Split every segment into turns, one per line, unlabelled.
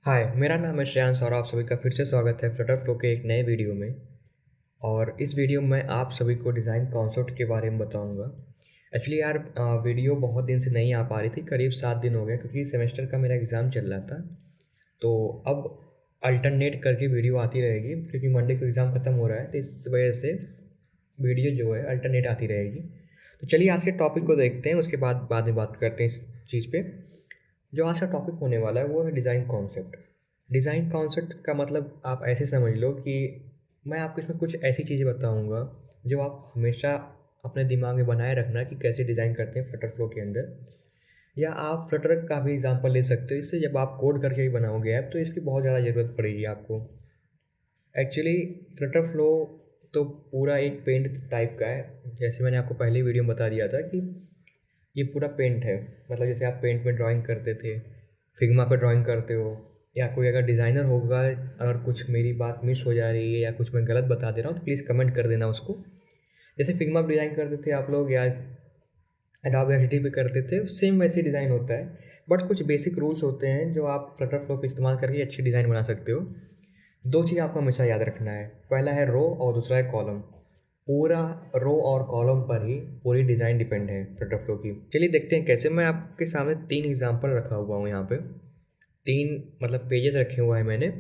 हाय, मेरा नाम है श्रेयांश और आप सभी का फिर से स्वागत है फ्लटर फ्लो के एक नए वीडियो में। और इस वीडियो में आप सभी को डिज़ाइन कॉन्सेप्ट के बारे में बताऊंगा। एक्चुअली यार वीडियो बहुत दिन से नहीं आ पा रही थी, करीब 7 दिन हो गए क्योंकि सेमेस्टर का मेरा एग्ज़ाम चल रहा था। तो अब अल्टरनेट करके वीडियो आती रहेगी क्योंकि मंडे को एग्ज़ाम ख़त्म हो रहा है, तो इस वजह से वीडियो जो है अल्टरनेट आती रहेगी। तो चलिए आज के टॉपिक को देखते हैं, उसके बाद बाद में बात करते हैं इस चीज़ पे। जो आज का टॉपिक होने वाला है वो है डिज़ाइन कॉन्सेप्ट। डिज़ाइन कॉन्सेप्ट का मतलब आप ऐसे समझ लो कि मैं आपको इसमें कुछ ऐसी चीज़ें बताऊंगा जो आप हमेशा अपने दिमाग में बनाए रखना कि कैसे डिज़ाइन करते हैं फ्लटर फ्लो के अंदर। या आप फ्लटर का भी एग्जांपल ले सकते हो, इससे जब आप कोड करके भी बनाओगे ऐप तो इसकी बहुत ज़्यादा ज़रूरत पड़ेगी आपको। एक्चुअली फ्लटर फ्लो तो पूरा एक पेंट टाइप का है, जैसे मैंने आपको पहले वीडियो में बता दिया था कि ये पूरा पेंट है। मतलब जैसे आप पेंट में ड्राइंग करते थे, फिग्मा पे ड्राइंग करते हो, या कोई अगर डिज़ाइनर होगा, अगर कुछ मेरी बात मिस हो जा रही है या कुछ मैं गलत बता दे रहा हूँ तो प्लीज़ कमेंट कर देना उसको। जैसे फिग्मा पे डिज़ाइन करते थे आप लोग या एडोब एक्सडी पे करते थे, सेम वैसे डिज़ाइन होता है। बट कुछ बेसिक रूल्स होते हैं जो आप फ्लटर फ्लो पे इस्तेमाल करके अच्छी डिज़ाइन बना सकते हो। दो चीज़ आपको हमेशा याद रखना है, पहला है रो और दूसरा है कॉलम। पूरा रो और कॉलम पर ही पूरी डिज़ाइन डिपेंड है फ्लटर फ्लो की। चलिए देखते हैं कैसे। मैं आपके सामने 3 एग्जांपल रखा हुआ हूँ यहाँ पे, 3 मतलब पेजेस रखे हुए हैं मैंने।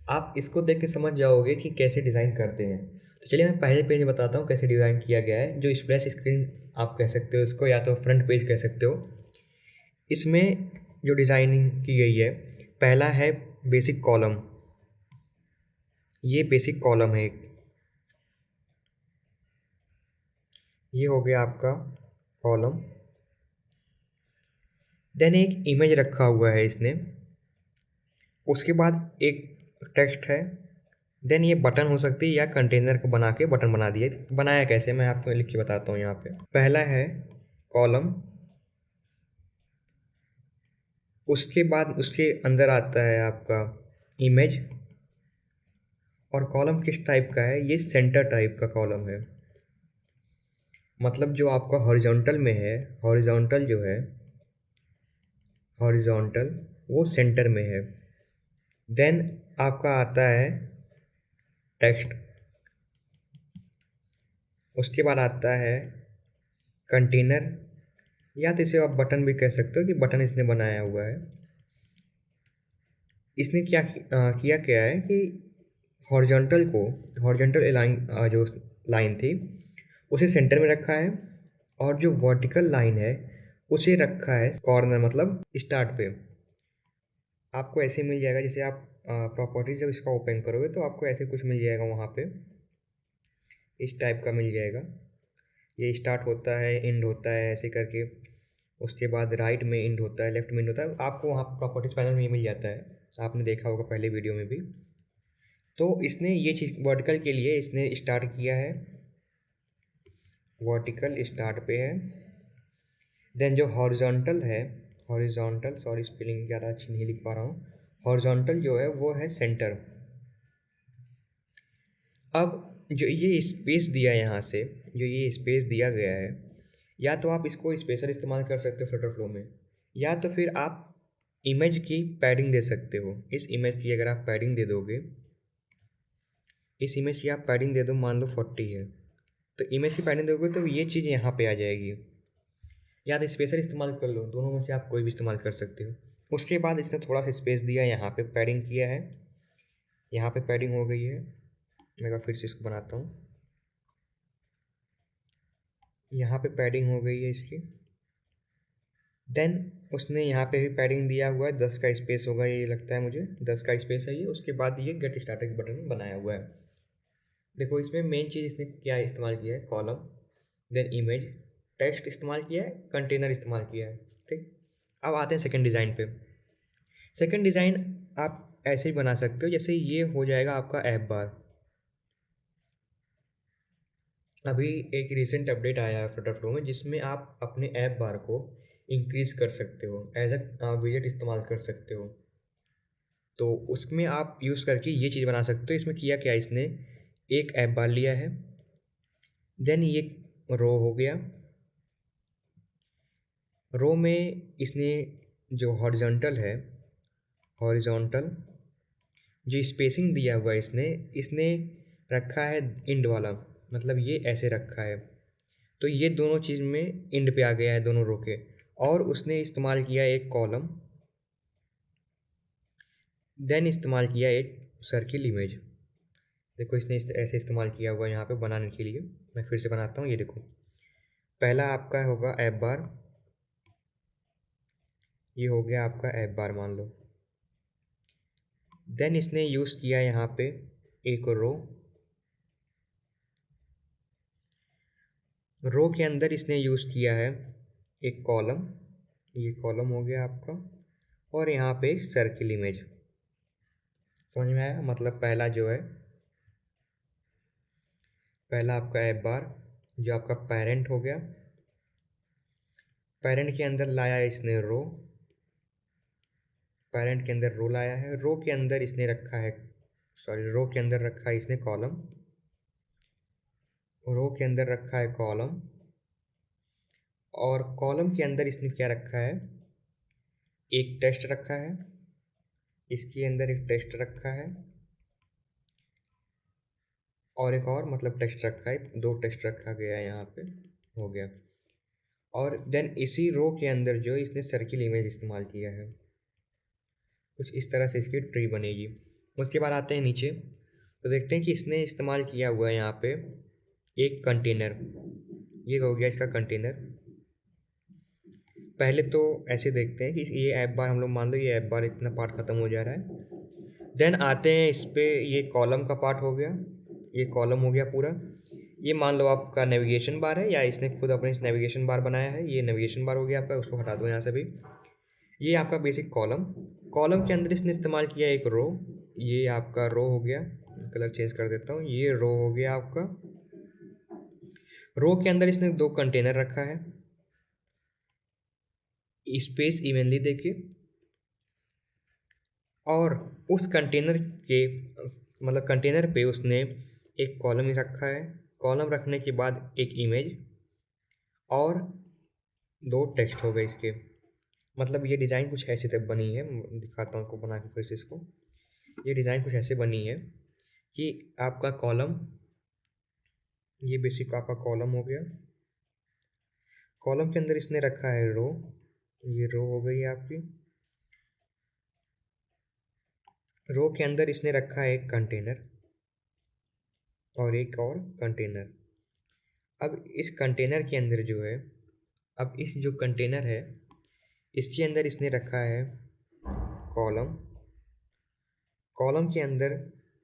आप इसको देख के समझ जाओगे कि कैसे डिज़ाइन करते हैं। तो चलिए मैं पहले पेज में बताता हूँ कैसे डिज़ाइन किया गया है, जो स्प्लैश स्क्रीन आप कह सकते हो इसको, या तो फ्रंट पेज कह सकते हो। इसमें जो डिज़ाइनिंग की गई है, पहला है बेसिक कॉलम। ये बेसिक कॉलम है, ये हो गया आपका कॉलम। देन एक इमेज रखा हुआ है इसने, उसके बाद एक टेक्स्ट है। देन ये बटन हो सकती है या कंटेनर को बना के बटन बना दिए। बनाया कैसे मैं आपको लिख के बताता हूँ। यहाँ पे पहला है कॉलम, उसके बाद उसके अंदर आता है आपका इमेज। और कॉलम किस टाइप का है, ये सेंटर टाइप का कॉलम है। मतलब जो आपका हॉरिजॉन्टल में है, हॉरिजॉन्टल जो है, हॉरिजॉन्टल वो सेंटर में है। देन आपका आता है टेक्स्ट, उसके बाद आता है कंटेनर, या तो इसे आप बटन भी कह सकते हो कि बटन इसने बनाया हुआ है। इसने किया क्या है कि हॉरिजॉन्टल को, हॉरिजॉन्टल लाइन जो लाइन थी उसे सेंटर में रखा है, और जो वर्टिकल लाइन है उसे रखा है कॉर्नर मतलब स्टार्ट पे। आपको ऐसे मिल जाएगा, जैसे आप प्रॉपर्टीज जब इसका ओपन करोगे तो आपको ऐसे कुछ मिल जाएगा वहाँ पे, इस टाइप का मिल जाएगा। ये स्टार्ट होता है, एंड होता है ऐसे करके। उसके बाद राइट में एंड होता है, लेफ्ट में एंड होता है। आपको वहाँ प्रॉपर्टीज पैनल में ये मिल जाता है, आपने देखा होगा पहले वीडियो में भी। तो इसने ये चीज़ वर्टिकल के लिए इसने स्टार्ट किया है, वर्टिकल स्टार्ट पे है। देन जो हॉरिजॉन्टल है, हॉरिजॉन्टल, सॉरी स्पेलिंग ज़्यादा अच्छी नहीं लिख पा रहा हूँ, हॉरिजॉन्टल जो है वो है सेंटर। अब जो ये स्पेस दिया यहाँ से, जो ये स्पेस दिया गया है, या तो आप इसको स्पेशल इस्तेमाल कर सकते हो फ्लटर फ्लो में, या तो फिर आप इमेज की पैडिंग दे सकते हो। इस इमेज की अगर आप पैडिंग दे दोगे, इस इमेज की आप पैडिंग दे दो, मान लो 40 है, तो इमेज की पैडिंग दोगे तो ये चीज़ यहाँ पे आ जाएगी। या तो स्पेशल इस्तेमाल कर लो, दोनों में से आप कोई भी इस्तेमाल कर सकते हो। उसके बाद इसने थोड़ा सा स्पेस दिया, यहाँ पे पैडिंग किया है, यहाँ पे पैडिंग हो गई है। मैं फिर से इसको बनाता हूँ, यहाँ पे पैडिंग हो गई है इसकी। देन उसने यहाँ पे भी पैडिंग दिया हुआ है, 10 का स्पेस होगा ये लगता है मुझे, 10 का स्पेस है ये। उसके बाद ये गेट स्टार्टेड बटन बनाया हुआ है। देखो इसमें मेन चीज़ इसने क्या इस्तेमाल किया है, कॉलम, देन इमेज, टेक्स्ट इस्तेमाल किया है, कंटेनर इस्तेमाल किया है। ठीक, अब आते हैं सेकंड डिज़ाइन पे। सेकंड डिज़ाइन आप ऐसे ही बना सकते हो, जैसे ये हो जाएगा आपका ऐप बार। अभी एक रिसेंट अपडेट आया है फ्लटर फ्लो में, जिसमें आप अपने ऐप बार को इंक्रीज़ कर सकते हो, एज अ विजेट इस्तेमाल कर सकते हो। तो उसमें आप यूज़ करके ये चीज़ बना सकते हो। इसमें किया क्या इसने, एक ऐप बार लिया है, देन ये रो हो गया। रो में इसने जो हॉरिजॉन्टल है, हॉरिजॉन्टल जो स्पेसिंग दिया हुआ है इसने इसने रखा है इंड वाला, मतलब ये ऐसे रखा है, तो ये दोनों चीज़ में इंड पे आ गया है दोनों रो के। और उसने इस्तेमाल किया एक कॉलम, देन इस्तेमाल किया एक सर्किल इमेज। देखो इसने ऐसे इस्तेमाल किया हुआ है यहाँ पे बनाने के लिए। मैं फिर से बनाता हूँ, ये देखो पहला आपका होगा ऐप बार, ये हो गया आपका ऐप बार मान लो। देन इसने यूज़ किया यहाँ पे एक रो के अंदर इसने यूज़ किया है एक कॉलम, ये कॉलम हो गया आपका, और यहाँ पे एक सर्किल इमेज। समझ में आया? मतलब पहला जो है, पहला आपका ऐप बार जो आपका पेरेंट हो गया, पेरेंट के अंदर लाया इसने रो, पेरेंट के अंदर रो लाया है, रो के अंदर इसने रखा है, सॉरी रो के अंदर रखा है इसने कॉलम, रो के अंदर रखा है कॉलम, और कॉलम के अंदर इसने क्या रखा है, एक टेस्ट रखा है, इसके अंदर एक टेस्ट रखा है, और एक और मतलब टेस्ट रखा है, दो टेस्ट रखा गया है यहाँ पे, हो गया। और देन इसी रो के अंदर जो इसने सर्किल इमेज इस्तेमाल किया है, कुछ इस तरह से इसकी ट्री बनेगी। उसके बाद आते हैं नीचे, तो देखते हैं कि इसने इस्तेमाल किया हुआ है यहाँ पे एक कंटेनर, ये हो गया इसका कंटेनर। पहले तो ऐसे देखते हैं कि ये ऐप बार, हम लोग मान लो ये ऐप बार इतना पार्ट ख़त्म हो जा रहा है। देन आते हैं इस पे, ये कॉलम का पार्ट हो गया, ये कॉलम हो गया पूरा। ये मान लो आपका नेविगेशन बार है, या इसने खुद अपने नेविगेशन बार बनाया है, ये नेविगेशन बार हो गया आपका, उसको हटा दो यहाँ से भी। ये आपका बेसिक कॉलम, कॉलम के अंदर इसने इस्तेमाल किया एक रो, ये आपका रो हो गया, कलर चेंज कर देता हूँ, ये रो हो गया आपका। रो के अंदर इसने दो कंटेनर रखा है, स्पेस इवनली देके, और उस कंटेनर के मतलब कंटेनर पे उसने एक कॉलम ही रखा है, कॉलम रखने के बाद एक इमेज और दो टेक्स्ट हो गए इसके। मतलब ये डिज़ाइन कुछ ऐसी तक बनी है, दिखाता हूँ आपको बना के फिर से इसको। ये डिज़ाइन कुछ ऐसे बनी है कि आपका कॉलम, ये बेसिक आपका कॉलम हो गया, कॉलम के अंदर इसने रखा है रो, ये रो हो गई आपकी, रो के अंदर इसने रखा है एक कंटेनर और एक और कंटेनर। अब इस कंटेनर के अंदर जो है, अब इस जो कंटेनर है इसके अंदर इसने रखा है कॉलम, कॉलम के अंदर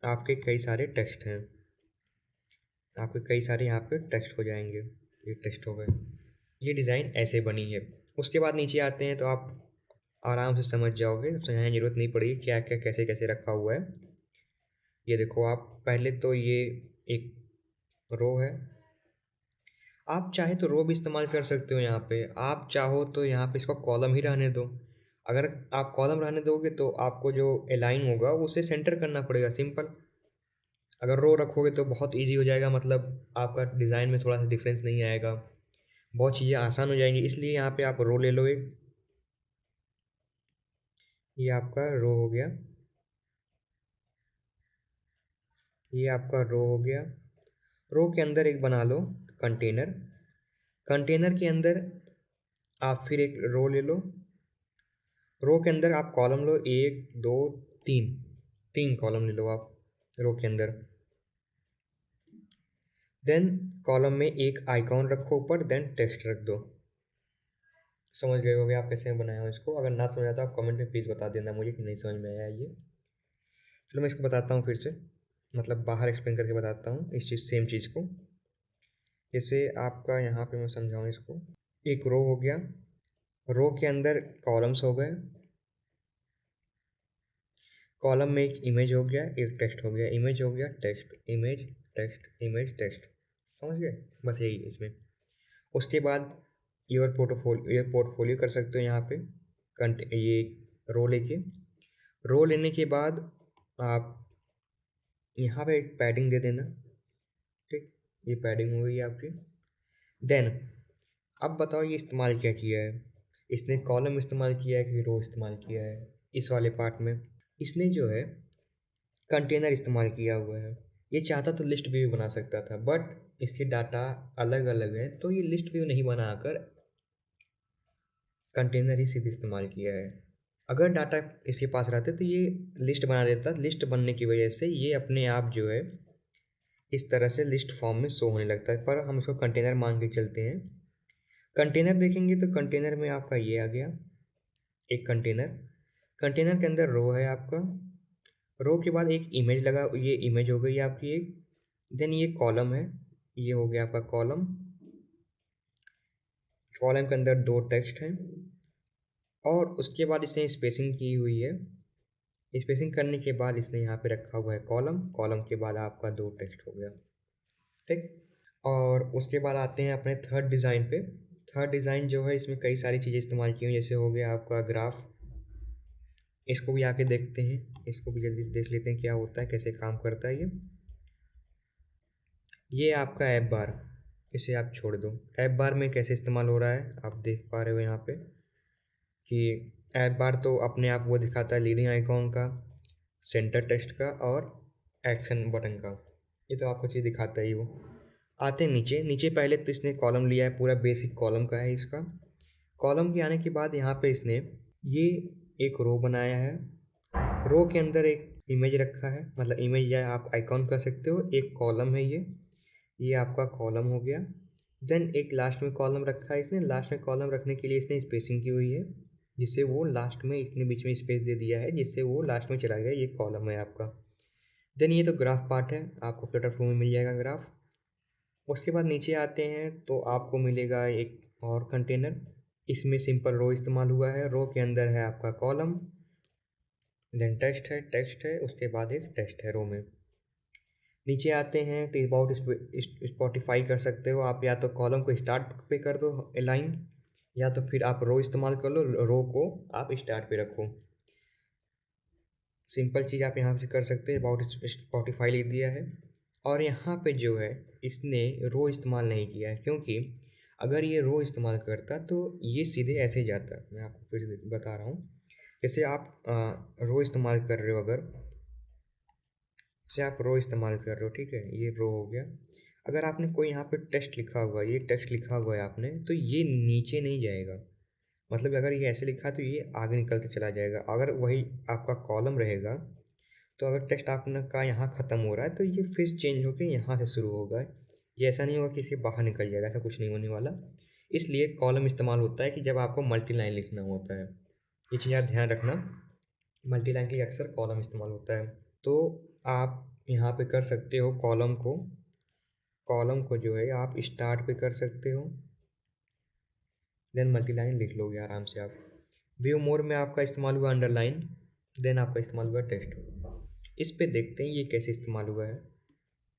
आपके कई सारे टेक्स्ट हैं, आपके कई सारे यहाँ पे टेक्स्ट हो जाएंगे, ये टेक्स्ट हो गए। ये डिज़ाइन ऐसे बनी है। उसके बाद नीचे आते हैं तो आप आराम से समझ जाओगे, समझाने की ज़रूरत नहीं पड़ेगी क्या क्या कैसे कैसे रखा हुआ है। ये देखो आप, पहले तो ये एक रो है, आप चाहे तो रो भी इस्तेमाल कर सकते हो यहाँ पे, आप चाहो तो यहाँ पे इसको कॉलम ही रहने दो। अगर आप कॉलम रहने दोगे तो आपको जो अलाइन होगा उसे सेंटर करना पड़ेगा, सिंपल। अगर रो रखोगे तो बहुत इजी हो जाएगा, मतलब आपका डिज़ाइन में थोड़ा सा डिफरेंस नहीं आएगा, बहुत चीज़ें आसान हो जाएंगी। इसलिए यहाँ पे आप रो ले लो एक, ये आपका रो हो गया, ये आपका रो हो गया। रो के अंदर एक बना लो कंटेनर, कंटेनर के अंदर आप फिर एक रो ले लो, रो के अंदर आप कॉलम लो, एक दो तीन, तीन कॉलम ले लो आप रो के अंदर। देन कॉलम में एक आइकॉन रखो ऊपर, देन टेक्स्ट रख दो। समझ गए होगे आप कैसे बनाया हो इसको? अगर ना समझ आता आप कमेंट में प्लीज़ बता देना मुझे कि नहीं समझ में आया ये। चलो मैं इसको बताता हूँ फिर से, मतलब बाहर एक्सप्लेन करके बताता हूँ इस चीज़, सेम चीज़ को। जैसे आपका यहाँ पे मैं समझाऊँ इसको, एक रो हो गया, रो के अंदर कॉलम्स हो गए, कॉलम में एक इमेज हो गया, एक टेक्स्ट हो गया, इमेज हो गया, text, image, text, image, text. समझ गए? बस यही है इसमें। उसके बाद योर पोर्टफोलियो कर सकते हो यहाँ पे, ये रो लेके, रो लेने के बाद आप यहाँ पे एक पैडिंग दे देना, ठीक, ये पैडिंग हो गई आपकी। देन अब बताओ ये इस्तेमाल क्या किया है, इसने कॉलम इस्तेमाल किया है कि रो इस्तेमाल किया है? इस वाले पार्ट में इसने जो है कंटेनर इस्तेमाल किया हुआ है। ये चाहता तो लिस्ट व्यू बना सकता था, बट इसके डाटा अलग अलग है, तो ये लिस्ट व्यू नहीं बनाकर कंटेनर ही सीधे इस्तेमाल किया है। अगर डाटा इसके पास रहते तो ये लिस्ट बना देता। लिस्ट बनने की वजह से ये अपने आप जो है इस तरह से लिस्ट फॉर्म में शो होने लगता है, पर हम इसको कंटेनर मान के चलते हैं। कंटेनर देखेंगे तो कंटेनर में आपका ये आ गया एक कंटेनर। कंटेनर के अंदर रो है आपका, रो के बाद एक इमेज लगा, ये इमेज हो गई आपकी एक। देन ये कॉलम है, ये हो गया आपका कॉलम। कॉलम के अंदर दो टेक्स्ट हैं और उसके बाद इसने स्पेसिंग की हुई है। स्पेसिंग करने के बाद इसने यहाँ पे रखा हुआ है कॉलम। कॉलम के बाद आपका दो टेक्स्ट हो गया, ठीक। और उसके बाद आते हैं अपने थर्ड डिज़ाइन पे। थर्ड डिज़ाइन जो है इसमें कई सारी चीज़ें इस्तेमाल की हुई, जैसे हो गया आपका ग्राफ। इसको भी आके देखते हैं, इसको भी जल्दी से देख लेते हैं क्या होता है, कैसे काम करता है ये आपका ऐप बार, इसे आप छोड़ दो। ऐप बार में कैसे इस्तेमाल हो रहा है आप देख पा रहे हो यहाँ पे कि ऐप बार तो अपने आप वो दिखाता है लीडिंग आइकॉन का, सेंटर टेक्स्ट का और एक्शन बटन का। ये तो आपको चीज़ दिखाता ही वो। आते हैं नीचे। नीचे पहले तो इसने कॉलम लिया है, पूरा बेसिक कॉलम का है इसका। कॉलम के आने के बाद यहाँ पे इसने ये एक रो बनाया है। रो के अंदर एक इमेज रखा है, मतलब इमेज या आप आइकॉन कर सकते हो। एक कॉलम है ये आपका कॉलम हो गया। देन एक लास्ट में कॉलम रखा है इसने। लास्ट में कॉलम रखने के लिए इसने स्पेसिंग की हुई है, जिससे वो लास्ट में इसने बीच में स्पेस दे दिया है, जिससे वो लास्ट में चला गया। ये कॉलम है आपका। देन ये तो ग्राफ पार्ट है, आपको फ्लटर फ्लो में मिल जाएगा ग्राफ। उसके बाद नीचे आते हैं तो आपको मिलेगा एक और कंटेनर। इसमें सिंपल रो इस्तेमाल हुआ है। रो के अंदर है आपका कॉलम, देन टेक्स्ट है, उसके बाद एक टेक्स्ट है रो में। नीचे आते हैं तो अबाउट स्पॉटिफाई कर सकते हो आप, या तो कॉलम को स्टार्ट पे कर दो लाइन, या तो फिर आप रो इस्तेमाल कर लो, रो को आप स्टार्ट पे रखो। सिंपल चीज़ आप यहाँ से कर सकते हो। अबाउट स्पॉटिफाई लिख दिया है। और यहाँ पे जो है इसने रो इस्तेमाल नहीं किया है, क्योंकि अगर ये रो इस्तेमाल करता तो ये सीधे ऐसे ही जाता। मैं आपको फिर से बता रहा हूँ। जैसे आप रो इस्तेमाल कर रहे हो, अगर जैसे आप रो इस्तेमाल कर रहे हो, ठीक है, ये रो हो गया। अगर आपने कोई यहाँ पे टेक्स्ट लिखा हुआ है, ये टेक्स्ट लिखा हुआ है आपने, तो ये नीचे नहीं जाएगा। मतलब अगर ये ऐसे लिखा है तो ये आगे निकल के चला जाएगा। अगर वही आपका कॉलम रहेगा तो अगर टेक्स्ट आपने का यहाँ ख़त्म हो रहा है तो ये फिर चेंज होकर यहाँ से शुरू होगा। ये ऐसा नहीं होगा कि इसके बाहर निकल जाएगा, ऐसा कुछ नहीं होने वाला। इसलिए कॉलम इस्तेमाल होता है कि जब आपको मल्टी लाइन लिखना होता है। ये चीज़ आप ध्यान रखना, मल्टी लाइन के लिए अक्सर कॉलम इस्तेमाल होता है। तो आप यहाँ पे कर सकते हो कॉलम को जो है आप स्टार्ट पे कर सकते हो, देन मल्टी लाइन लिख लोगे आराम से आप। व्यू मोड में आपका इस्तेमाल हुआ अंडरलाइन, देन आपका इस्तेमाल हुआ टेक्स्ट। इस पे देखते हैं ये कैसे इस्तेमाल हुआ है।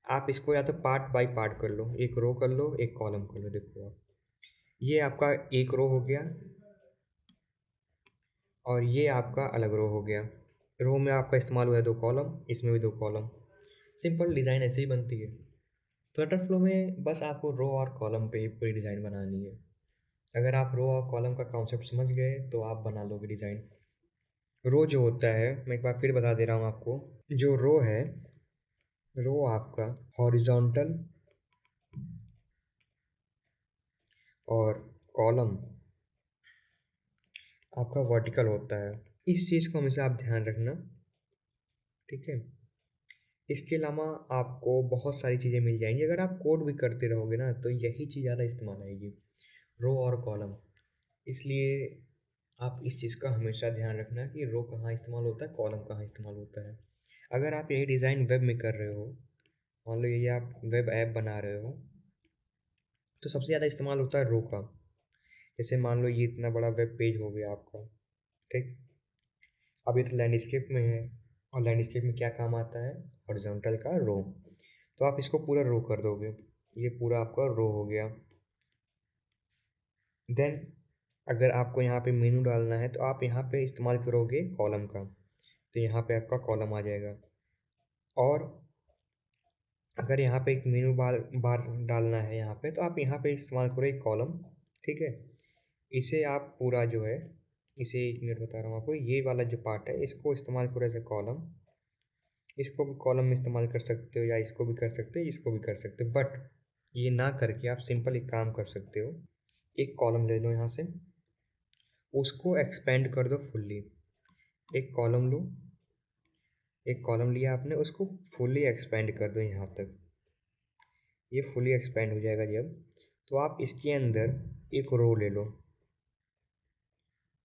आप इसको या तो पार्ट बाय पार्ट कर लो, एक रो कर लो, एक कॉलम कर लो। देखो आप, ये आपका एक रो हो गया और ये आपका अलग रो हो गया। रो में आपका इस्तेमाल हुआ है दो कॉलम, इसमें भी दो कॉलम। सिंपल डिज़ाइन ऐसे ही बनती है। फ्लटर फ्लो में बस आपको रो और कॉलम पे ही पूरी डिज़ाइन बनानी है। अगर आप रो और कॉलम का कॉन्सेप्ट समझ गए तो आप बना लोगे डिज़ाइन। रो जो होता है, मैं एक बार फिर बता दे रहा हूँ आपको। जो रो है, रो आपका हॉरिजॉन्टल और कॉलम आपका वर्टिकल होता है। इस चीज़ को हमेशा आप ध्यान रखना, ठीक है। इसके अलावा आपको बहुत सारी चीज़ें मिल जाएंगी। अगर आप कोड भी करते रहोगे ना तो यही चीज़ ज़्यादा इस्तेमाल आएगी, रो और कॉलम। इसलिए आप इस चीज़ का हमेशा ध्यान रखना कि रो कहाँ इस्तेमाल होता है, कॉलम कहाँ इस्तेमाल होता है। अगर आप यही डिज़ाइन वेब में कर रहे हो, मान लो ये आप वेब ऐप बना रहे हो, तो सबसे ज़्यादा इस्तेमाल होता है रो का। जैसे मान लो ये इतना बड़ा वेब पेज हो गया आपका, ठीक। अब ये तो लैंडस्केप में है, और लैंडस्केप में क्या काम आता है, हॉरिजॉन्टल का रो। तो आप इसको पूरा रो कर दोगे, ये पूरा आपका रो हो गया। देन अगर आपको यहाँ पे मेनू डालना है तो आप यहाँ पे इस्तेमाल करोगे कॉलम का, तो यहाँ पे आपका कॉलम आ जाएगा। और अगर यहाँ पे एक मेनू बार बार डालना है यहाँ पे, तो आप यहाँ पे इस्तेमाल करो एक कॉलम, ठीक है। इसे आप पूरा जो है इसे 1 मिनट बता रहा हूँ आपको। ये वाला जो पार्ट है इसको इस्तेमाल करो एज ए कॉलम। इसको भी कॉलम में इस्तेमाल कर सकते हो, या इसको भी कर सकते हो, इसको भी कर सकते हो। बट ये ना करके आप सिंपल एक काम कर सकते हो, एक कॉलम ले लो यहाँ से, उसको एक्सपेंड कर दो फुल्ली। एक कॉलम लो, एक कॉलम लिया आपने, उसको फुल्ली एक्सपेंड कर दो यहाँ तक। ये फुली एक्सपेंड हो जाएगा जब, तो आप इसके अंदर एक रो ले लो।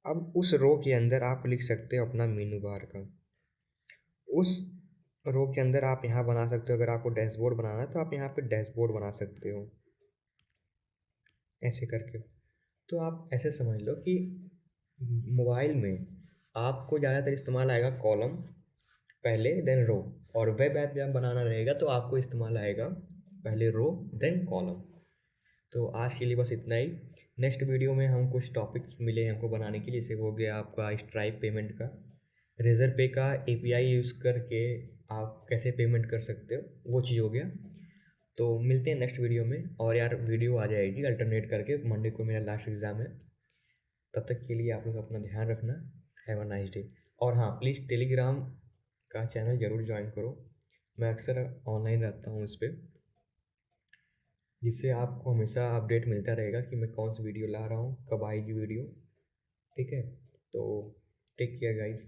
अब उस रो के अंदर आप लिख सकते हो अपना मेनू बार का। उस रो के अंदर आप यहाँ बना सकते हो, अगर आपको डैशबोर्ड बनाना है तो आप यहाँ पे डैशबोर्ड बना सकते हो ऐसे करके। तो आप ऐसे समझ लो कि मोबाइल में आपको ज़्यादातर इस्तेमाल आएगा कॉलम पहले, देन रो। और वेब ऐप जब बनाना रहेगा तो आपको इस्तेमाल आएगा पहले रो देन कॉलम। तो आज के लिए बस इतना ही। नेक्स्ट वीडियो में हम कुछ टॉपिक्स मिले हमको बनाने के लिए, जैसे हो गया आपका स्ट्राइप पेमेंट का, रेजर पे का एपीआई यूज़ करके आप कैसे पेमेंट कर सकते हो, वो चीज़ हो गया। तो मिलते हैं नेक्स्ट वीडियो में। और यार वीडियो आ जाएगी अल्टरनेट करके, मंडे को मेरा लास्ट एग्ज़ाम है। तब तक के लिए आप लोग अपना ध्यान रखना। Have a nice day. और हाँ, प्लीज़ टेलीग्राम का चैनल ज़रूर ज्वाइन करो, मैं अक्सर ऑनलाइन रहता हूँ इस पर, जिससे आपको हमेशा अपडेट मिलता रहेगा कि मैं कौन सी वीडियो ला रहा हूँ, कब आएगी वीडियो। ठीक है, तो टेक केयर गाइस।